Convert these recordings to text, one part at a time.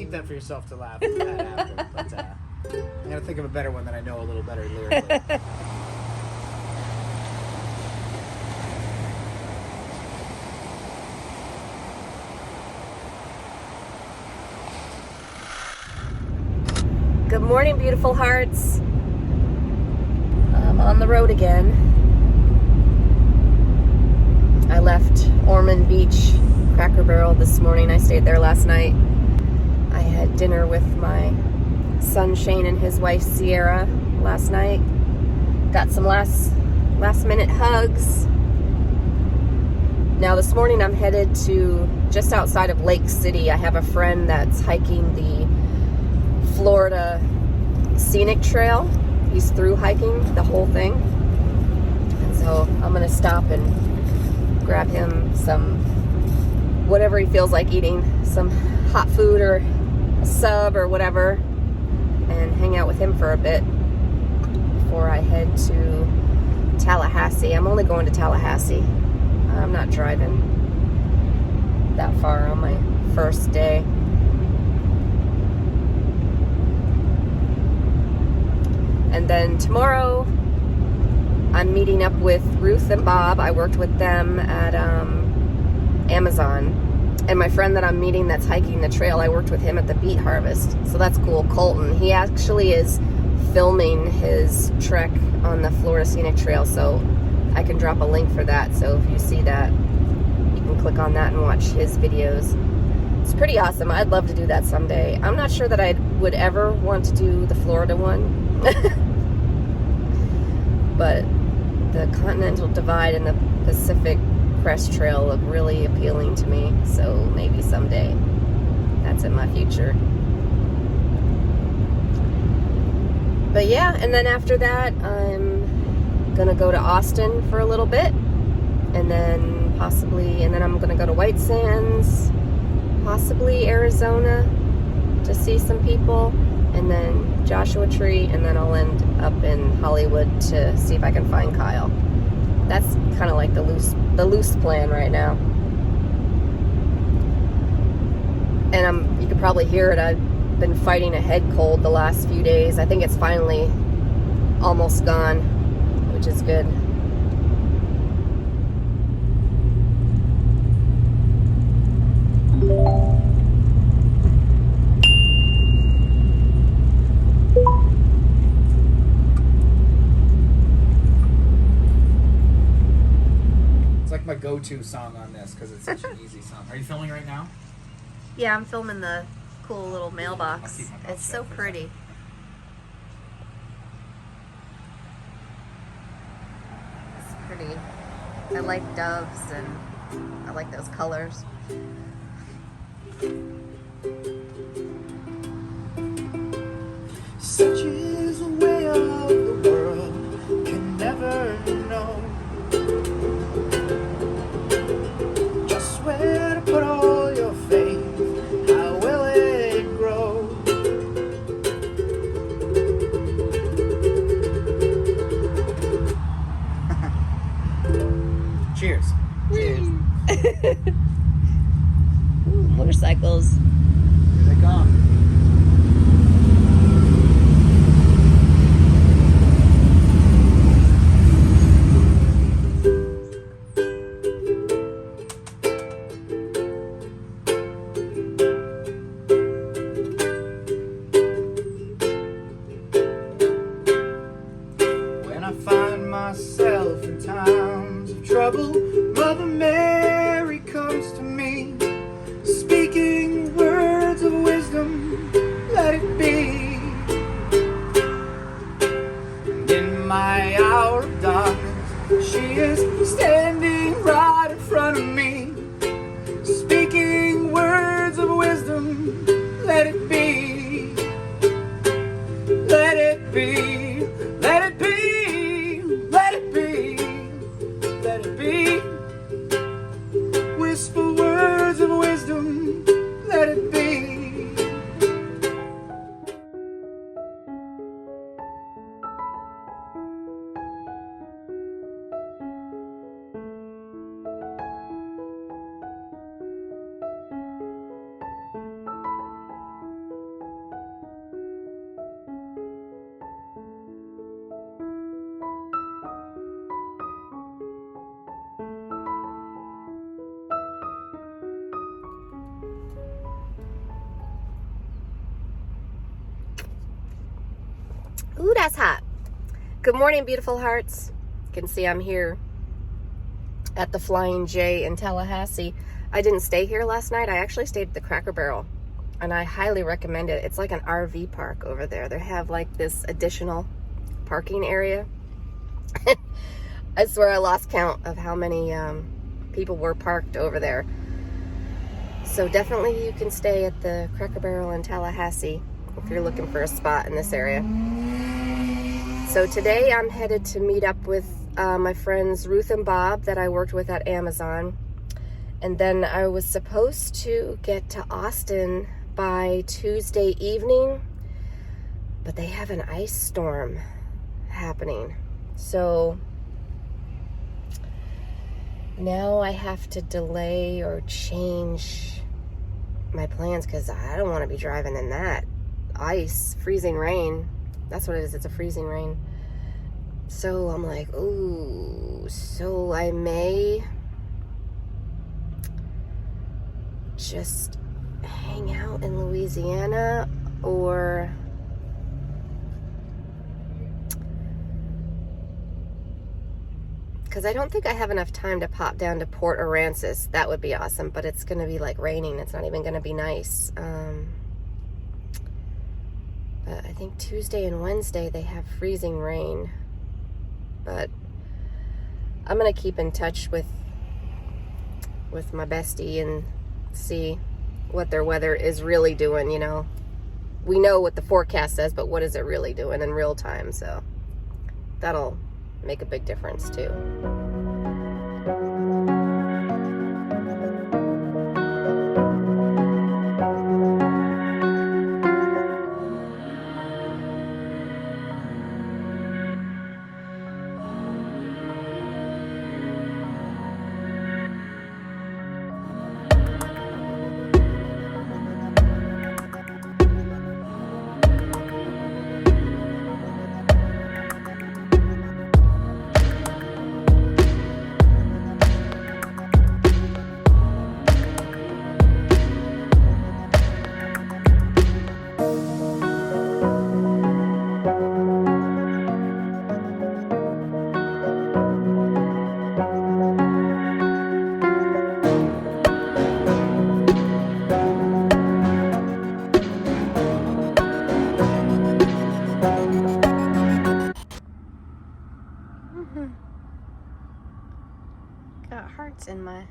keep that for yourself to laugh at after. But I gotta think of a better one that I know a little better lyrically. Good morning, beautiful hearts. I'm on the road again. I left Ormond Beach, Cracker Barrel this morning. I stayed there last night. I had dinner with my son Shane and his wife Sierra last night. Got some last minute hugs. Now this morning I'm headed to just outside of Lake City. I have a friend that's hiking the Florida Scenic Trail. He's through hiking the whole thing. And so I'm gonna stop and grab him some, whatever he feels like eating, some hot food or a sub or whatever, and hang out with him for a bit before I head to Tallahassee. I'm only going to Tallahassee. I'm not driving that far on my first day. And then tomorrow, I'm meeting up with Ruth and Bob. I worked with them at Amazon. And my friend that I'm meeting that's hiking the trail, I worked with him at the beet harvest. So that's cool, Colton. He actually is filming his trek on the Florida Scenic Trail, so I can drop a link for that. So if you see that, you can click on that and watch his videos. It's pretty awesome. I'd love to do that someday. I'm not sure that I would ever want to do the Florida one. But the Continental Divide and the Pacific Crest Trail look really appealing to me, so maybe someday. That's in my future. But yeah, and then after that, I'm gonna go to Austin for a little bit, and then I'm gonna go to White Sands, possibly Arizona, to see some people, and then Joshua Tree, and then I'll end up in Hollywood to see if I can find Kyle. That's kind of like the loose plan right now. And you can probably hear it. I've been fighting a head cold the last few days. I think it's finally almost gone, which is good. My go-to song on this because it's such an easy song. Are you filming right now? Yeah, I'm filming the cool little mailbox. It's so pretty. It's pretty. I like doves and I like those colors. Such is the way of the world, can never know just where to put all your faith, how will it grow? Cheers. Cheers. Ooh, motorcycles. Here they come. Myself in times of trouble, Mother Mary comes to me, speaking words of wisdom, let it be. And in my hour of darkness, she is standing right in front of me, speaking words of wisdom, let it be. Let it be, let it be. Whisper words of wisdom, let it be. Ooh, that's hot. Good morning, beautiful hearts. You can see I'm here at the Flying J in Tallahassee. I didn't stay here last night. I actually stayed at the Cracker Barrel, and I highly recommend it. It's like an RV park over there. They have like this additional parking area. I swear I lost count of how many people were parked over there. So definitely you can stay at the Cracker Barrel in Tallahassee if you're looking for a spot in this area. So today I'm headed to meet up with my friends Ruth and Bob that I worked with at Amazon. And then I was supposed to get to Austin by Tuesday evening, but they have an ice storm happening. So now I have to delay or change my plans because I don't want to be driving in that ice, freezing rain. That's what it is. It's a freezing rain. So I'm like, ooh, so I may just hang out in Louisiana, or because I don't think I have enough time to pop down to Port Aransas. That would be awesome, but it's going to be like raining. It's not even going to be nice. But I think Tuesday and Wednesday they have freezing rain. But I'm going to keep in touch with my bestie and see what their weather is really doing, you know. We know what the forecast says, but what is it really doing in real time? So that'll make a big difference too. Got hearts in my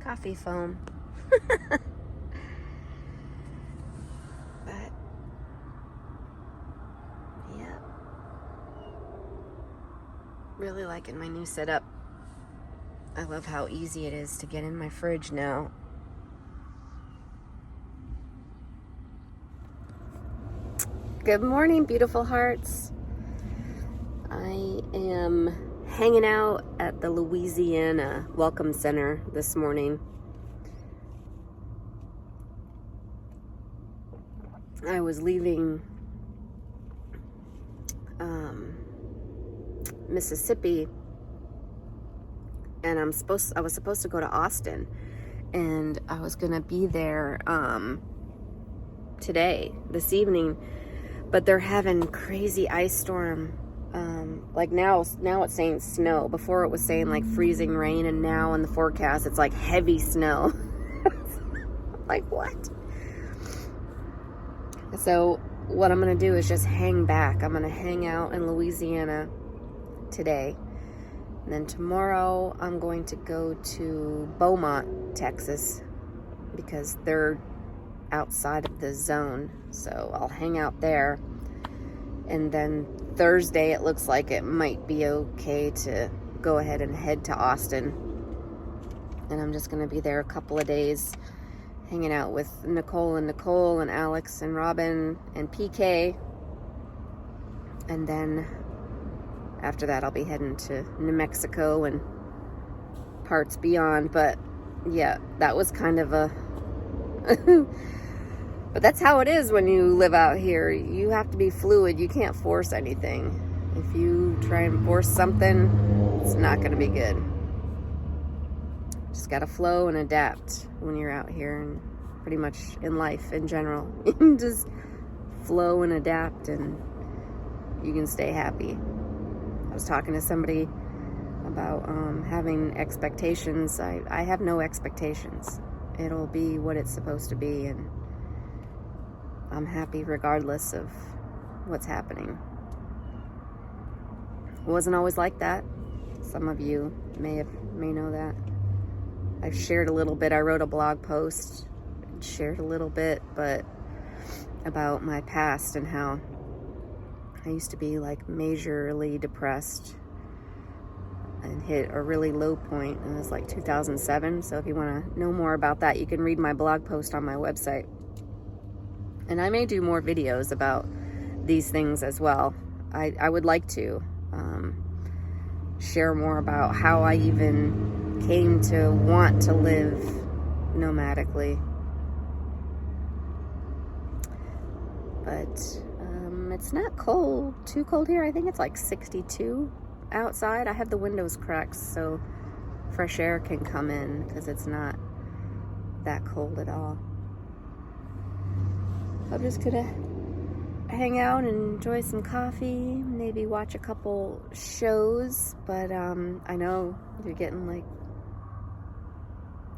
coffee foam. But yeah, really liking my new setup. I love how easy it is to get in my fridge now. Good morning, beautiful hearts. I am hanging out at the Louisiana Welcome Center this morning. I was leaving Mississippi, and I was supposed to go to Austin, and I was gonna be there this evening, but they're having crazy ice storm. Like now it's saying snow. Before it was saying like freezing rain, and now in the forecast it's like heavy snow. Like what? So what I'm gonna do is just hang back. I'm gonna hang out in Louisiana today, and then tomorrow I'm going to go to Beaumont, Texas, because they're outside of the zone. So I'll hang out there, and then Thursday it looks like it might be okay to go ahead and head to Austin, and I'm just gonna be there a couple of days hanging out with Nicole and Alex and Robin and PK, and then after that I'll be heading to New Mexico and parts beyond. But yeah, that was kind of a but that's how it is when you live out here. You have to be fluid. You can't force anything. If you try and force something, it's not going to be good. Just got to flow and adapt when you're out here, and pretty much in life in general. You can just flow and adapt, and you can stay happy. I was talking to somebody about having expectations. I have no expectations. It'll be what it's supposed to be, and I'm happy regardless of what's happening. It wasn't always like that. Some of you may know that. I've shared a little bit. I wrote a blog post and shared a little bit, but about my past and how I used to be like majorly depressed and hit a really low point, and it was like 2007. So if you want to know more about that, you can read my blog post on my website. And I may do more videos about these things as well. I would like to share more about how I even came to want to live nomadically. But it's not too cold here. I think it's like 62 outside. I have the windows cracked so fresh air can come in because it's not that cold at all. I'm just gonna hang out and enjoy some coffee, maybe watch a couple shows, but I know you're getting like,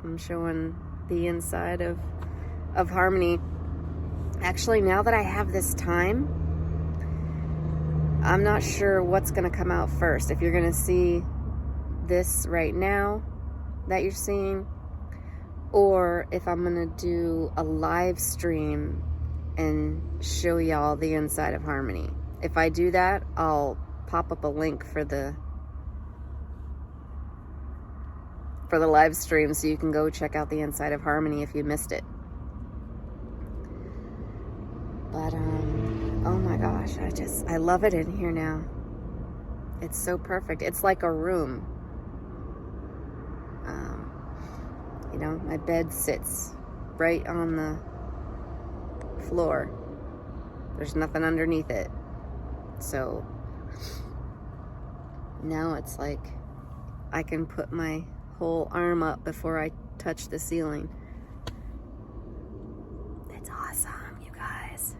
I'm showing the inside of Harmony. Actually, now that I have this time, I'm not sure what's gonna come out first. If you're gonna see this right now that you're seeing, or if I'm gonna do a live stream and show y'all the inside of Harmony. If I do that, I'll pop up a link for the live stream so you can go check out the inside of Harmony if you missed it. But oh my gosh, I love it in here now. It's so perfect. It's like a room. You know, my bed sits right on the floor. There's nothing underneath it. So now it's like I can put my whole arm up before I touch the ceiling. It's awesome, you guys.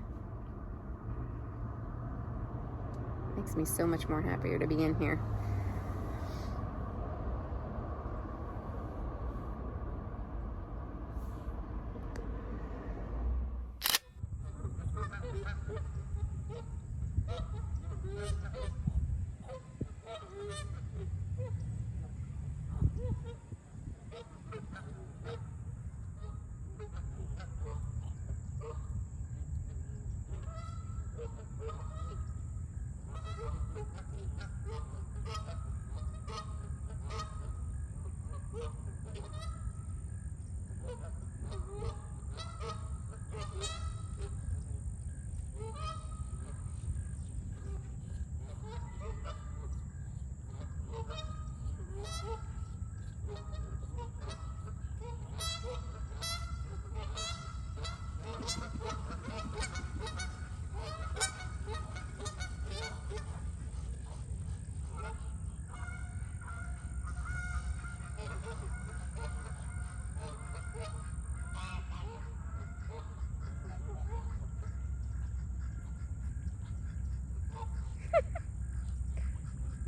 Makes me so much more happier to be in here.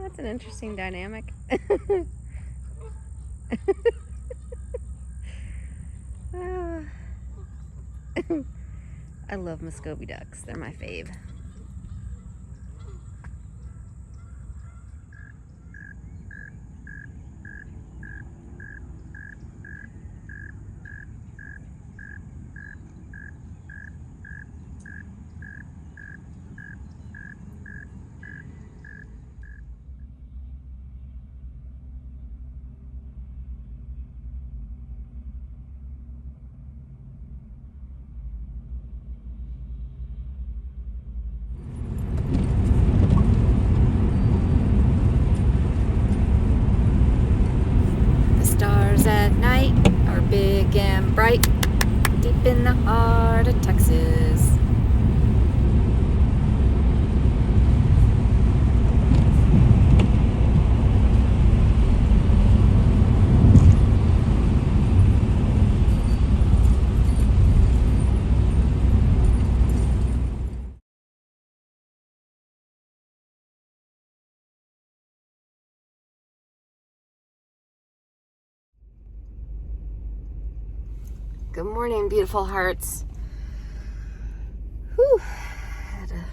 That's an interesting dynamic. I love Muscovy ducks. They're my fave. At night are big and bright, deep in the heart of Texas. Good morning, beautiful hearts. Whew. Had a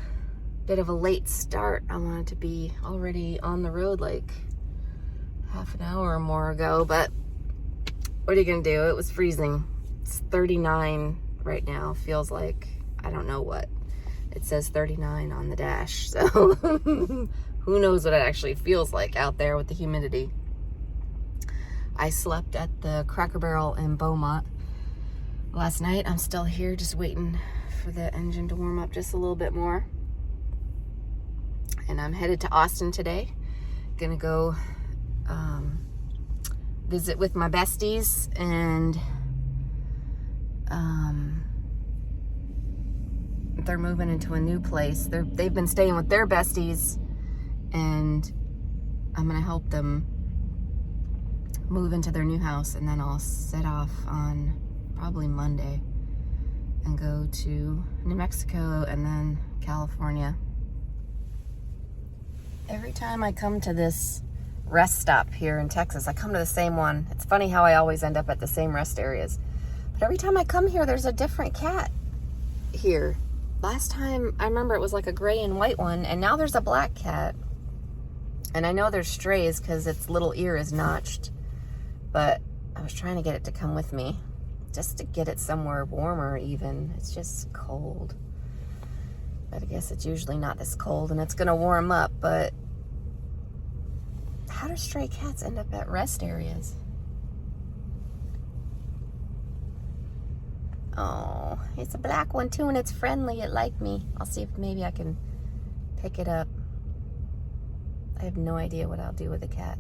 bit of a late start. I wanted to be already on the road like half an hour or more ago, but what are you gonna do? It was freezing. It's 39 right now. Feels like, I don't know what. It says 39 on the dash, so who knows what it actually feels like out there with the humidity. I slept at the Cracker Barrel in Beaumont last night. I'm still here just waiting for the engine to warm up just a little bit more. And I'm headed to Austin today. Gonna go visit with my besties, and they're moving into a new place. They've been staying with their besties, and I'm gonna help them move into their new house, and then I'll set off on probably Monday and go to New Mexico and then California. Every time I come to this rest stop here in Texas, I come to the same one. It's funny how I always end up at the same rest areas. But every time I come here, there's a different cat here. Last time, I remember it was like a gray and white one, and now there's a black cat. And I know there's strays because its little ear is notched. But I was trying to get it to come with me, just to get it somewhere warmer even. It's just cold. But I guess it's usually not this cold, and it's gonna warm up, but how do stray cats end up at rest areas? Oh, it's a black one too, and it's friendly. It liked me. I'll see if maybe I can pick it up. I have no idea what I'll do with a cat.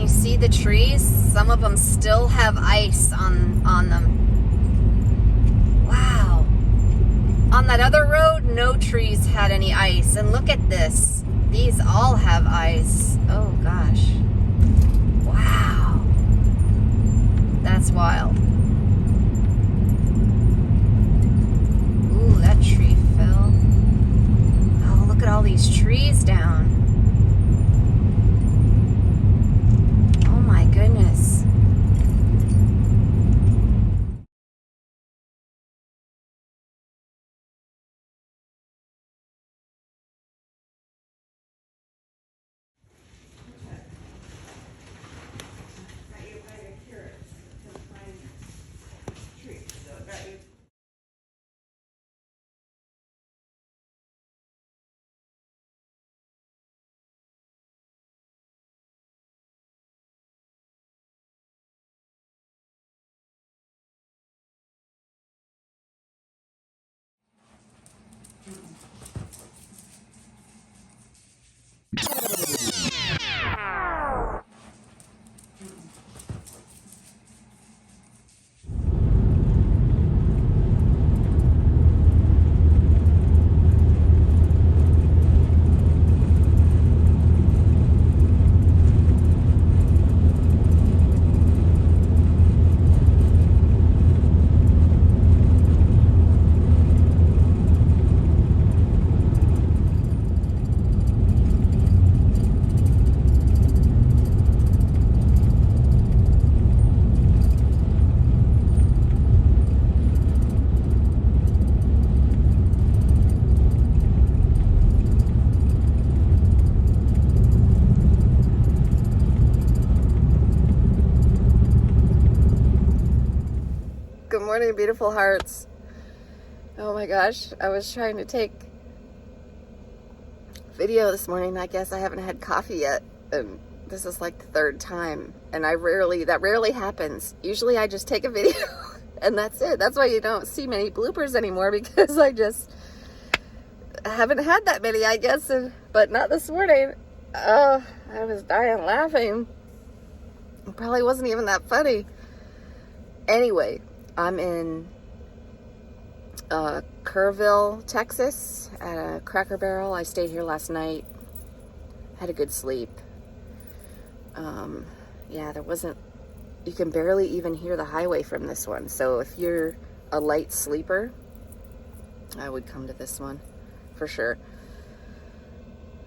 See the trees? Some of them still have ice on them. Wow. On that other road, no trees had any ice. And look at this. These all have ice. Oh gosh. Wow. That's wild. Ooh, that tree fell. Oh, look at all these trees down. Goodness. Good morning, beautiful hearts. Oh my gosh, I was trying to take video this morning. I guess I haven't had coffee yet, and this is like the third time, and that rarely happens. Usually I just take a video and that's it. That's why you don't see many bloopers anymore, because I just haven't had that many, I guess, but not this morning. Oh, I was dying laughing. It probably wasn't even that funny. Anyway, I'm in Kerrville, Texas, at a Cracker Barrel. I stayed here last night. Had a good sleep. Yeah, there wasn't, you can barely even hear the highway from this one. So if you're a light sleeper, I would come to this one for sure.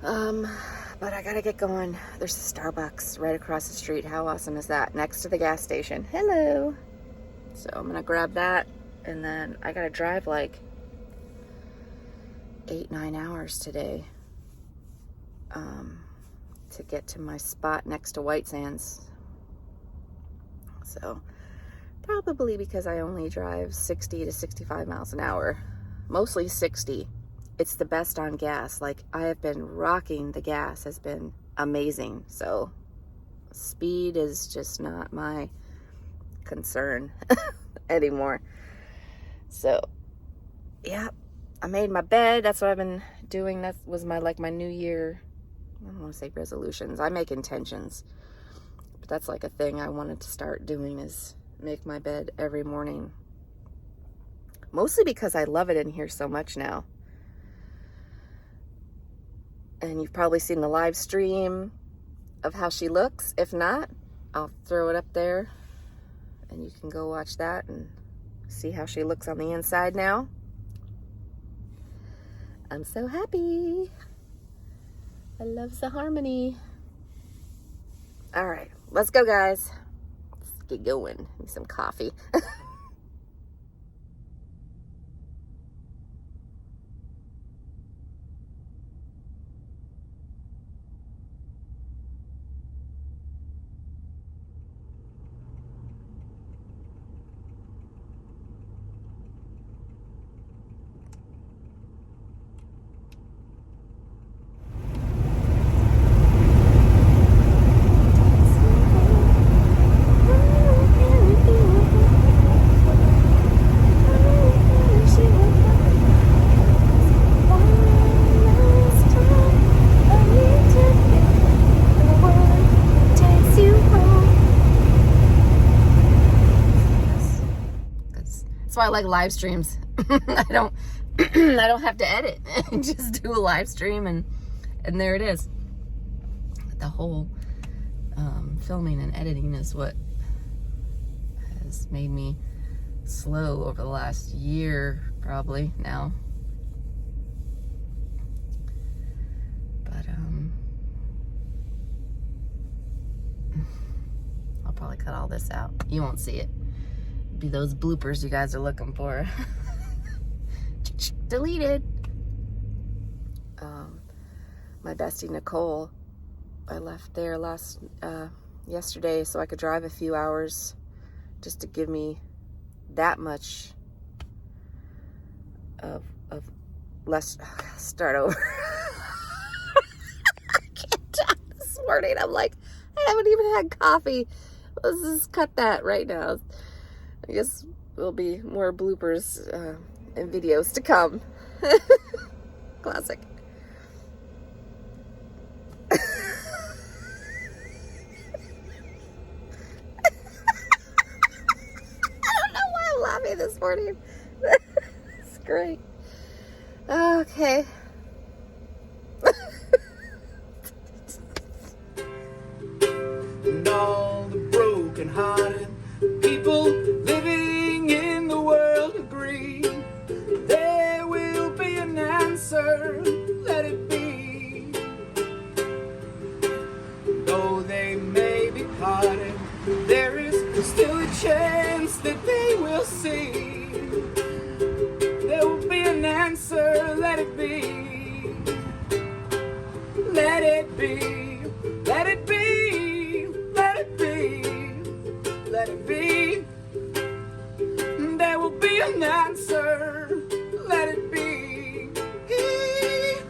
But I gotta get going. There's a Starbucks right across the street. How awesome is that? Next to the gas station. Hello. So I'm gonna grab that, and then I gotta drive like 8-9 hours today to get to my spot next to White Sands. So probably because I only drive 60 to 65 miles an hour, mostly 60. It's the best on gas. Like, I have been rocking the gas, has been amazing. So speed is just not my concern anymore. So yeah, I made my bed. That's what I've been doing. That was my New Year, I don't want to say resolutions. I make intentions, but that's like a thing I wanted to start doing, is make my bed every morning. Mostly because I love it in here so much now. And you've probably seen the live stream of how she looks. If not, I'll throw it up there and you can go watch that and see how she looks on the inside now. I'm so happy. I love the harmony. All right, let's go, guys. Let's get going. Need some coffee. That's why I like live streams. I don't have to edit. Just do a live stream and there it is. The whole filming and editing is what has made me slow over the last year, probably now. But I'll probably cut all this out. You won't see it. Be those bloopers you guys are looking for. Deleted. My bestie Nicole, I left there yesterday so I could drive a few hours, just to give me that much of less. Start over. I can't talk this morning. I'm like, I haven't even had coffee. Let's just cut that right now. I guess there'll be more bloopers and videos to come. Classic. I don't know why I'm laughing this morning. It's great. Okay. And all the broken-hearted people living in the world agree there will be an answer, let it be. Though they may be parted, there is still a chance that they will see. There will be an answer, let it be. Let it be, let it be, let it be. Let it be. There will be an answer.